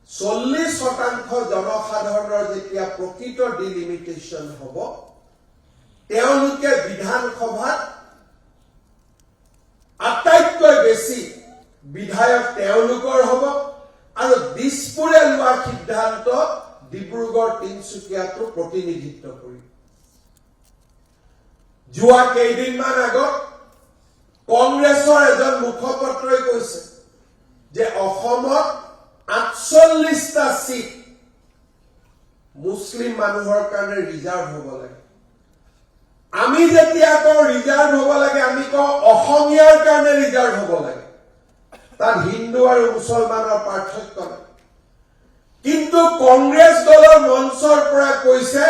40% জনসাধাৰণৰ যেতিয়া প্ৰকৃত ডিলিমিটেশ্যন হ'ব তেওঁলোকে বিধানসভাত আটাইতকৈ বেছি বিধায়ক তেওঁলোকৰ হ'ব আৰু দিছপুৰে লোৱা সিদ্ধান্ত ডিব্ৰুগড় তিনচুকীয়াটো প্ৰতিনিধিত্ব কৰিব যোৱা কেইদিনমান আগত কংগ্ৰেছৰ এজন মুখপাত্ৰই কৈছে যে অসমত 48টা সিট মুছলিম মানুহৰ কাৰণে ৰিজাৰ্ভ হ'ব লাগে আমি যেতিয়া কওঁ ৰিজাৰ্ভ হ'ব লাগে আমি কওঁ অসমীয়াৰ কাৰণে ৰিজাৰ্ভ হ'ব লাগে তাত হিন্দু আৰু মুছলমানৰ পাৰ্থক্য নাই কিন্তু কংগ্ৰেছ দলৰ মঞ্চৰ পৰা কৈছে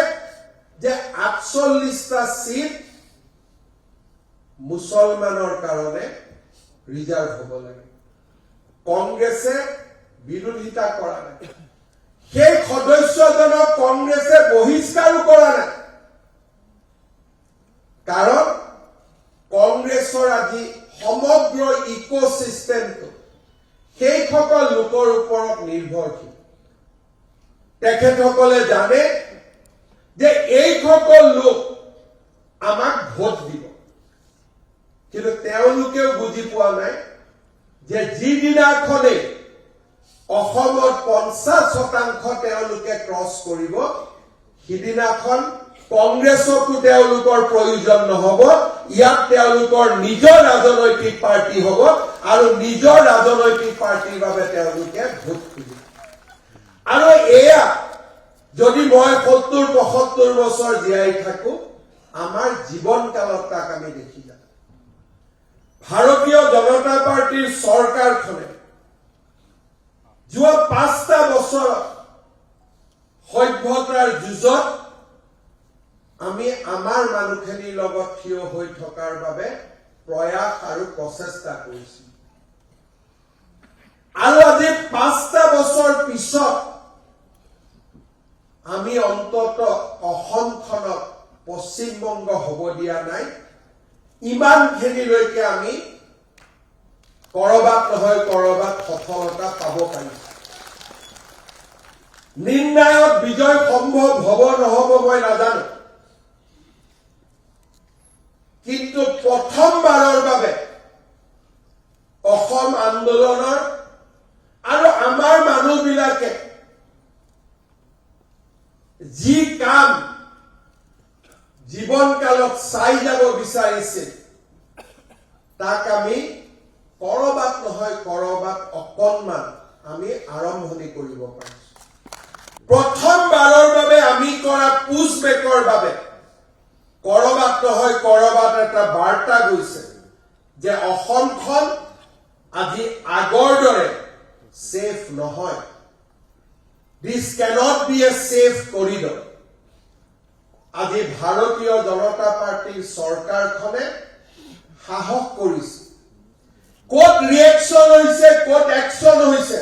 যে 48টা সিট মুছলমানৰ কাৰণে ৰিজাৰ্ভ হ'ব লাগে কংগ্ৰেছে বিৰোধিতা কৰা নাই সেই সদস্যজনক কংগ্ৰেছে বহিষ্কাৰো কৰা নাই কাৰণ কংগ্ৰেছৰ আজি সমগ্ৰ ইকোসিস্টেমটো সেইসকল লোকৰ ওপৰত নিৰ্ভৰশীল তেখেতসকলে জানে যে এইসকল লোক আমাক ভোট দিব কিন্তু তেওঁলোকেও বুজি পোৱা নাই যে যিদিনাখনে অসমত 50% তেওঁলোকে ক্ৰছ কৰিব সিদিনাখন কংগ্ৰেছকো তেওঁলোকৰ প্ৰয়োজন নহব ইয়াত তেওঁলোকৰ নিজৰ ৰাজনৈতিক পাৰ্টি হ'ব আৰু নিজৰ ৰাজনৈতিক পাৰ্টিৰ বাবে তেওঁলোকে ভোট খুজিব আৰু এয়া যদি মই 70-75 বছৰ জীয়াই থাকো আমাৰ জীৱনকালত তাক আমি দেখি যাম ভাৰতীয় জনতা পাৰ্টিৰ চৰকাৰখনে যোৱা 5টা বছৰত সভ্যতাৰ যুঁজত আমি আমাৰ মানুহখিনিৰ লগত থিয় হৈ থকাৰ বাবে প্ৰয়াস আৰু প্ৰচেষ্টা কৰিছো আৰু আজি 5টা বছৰ পিছত আমি অন্তত অসমখনক পশ্চিমবংগ হ'ব দিয়া নাই ইমানখিনিলৈকে আমি কৰবাত নহয় কৰবাত সফলতা পাব পাৰিছো নিৰ্ণায়ক বিজয় সম্ভৱ হ'ব নহ'ব মই নাজানো কিন্তু প্ৰথমবাৰৰ বাবে অসম আন্দোলনৰ আৰু আমাৰ মানুহবিলাকে যি কাম জীৱনকালত চাই যাব বিচাৰিছিল তাক আমি কৰবাত নহয় কৰবাত অকণমান আমি আৰম্ভণি কৰিব পাৰিছো প্ৰথমবাৰৰ বাবে আমি কৰা পুছবেকৰ বাবে কৰবাত নহয় কৰবাত এটা বাৰ্তা গৈছে যে অসমখন আজি আগৰ দৰে সেফ নহয় This cannot be a safe corridor. আজি ভাৰতীয় জনতা পাৰ্টিৰ চৰকাৰখনে সাহস কৰিছে কোট ৰিএকশন হৈছে কোট একশন হৈছে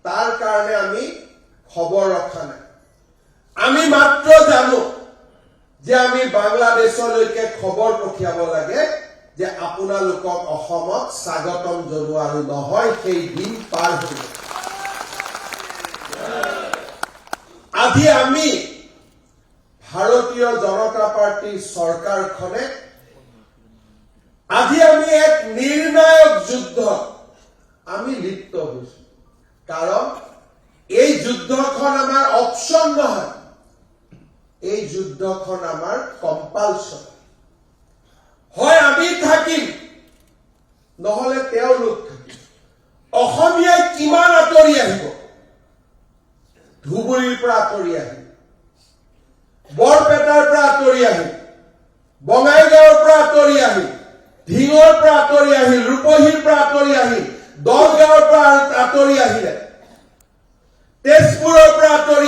তাৰ কাৰণে আমি খবৰ ৰখা নাই আমি মাত্ৰ জানো যে আমি বাংলাদেশলৈকে খবৰ পঠিয়াব লাগে যে আপোনালোকক অসমত স্বাগতম জনোৱা আৰু নহয় সেই দিন পাৰ হ'ব আজি আমি ভাৰতীয় জনতা পাৰ্টিৰ চৰকাৰখনে আজি আমি এক নিৰ্ণায়ক যুদ্ধ আমি লিপ্ত হৈছো কাৰণ এই যুদ্ধখন আমাৰ অপচন নহয় এই যুদ্ধখন আমাৰ কম্পালসন হয় আমি থাকিম নহলে তেওঁলোক থাকিব অসমীয়া কিমান আঁতৰি আহিব ধুবুৰীৰ পৰা আঁতৰি আহিল বৰপেটাৰ পৰা আঁতৰি আহিল বঙাইগাঁৱৰ পৰা আঁতৰি আহিল ঢিঙৰ পৰা আঁতৰি আহিল ৰূপহীৰ পৰা আঁতৰি আহিল দহগাঁৱৰ পৰা আঁতৰি আহিলে তেজপুৰৰ পৰা আঁতৰি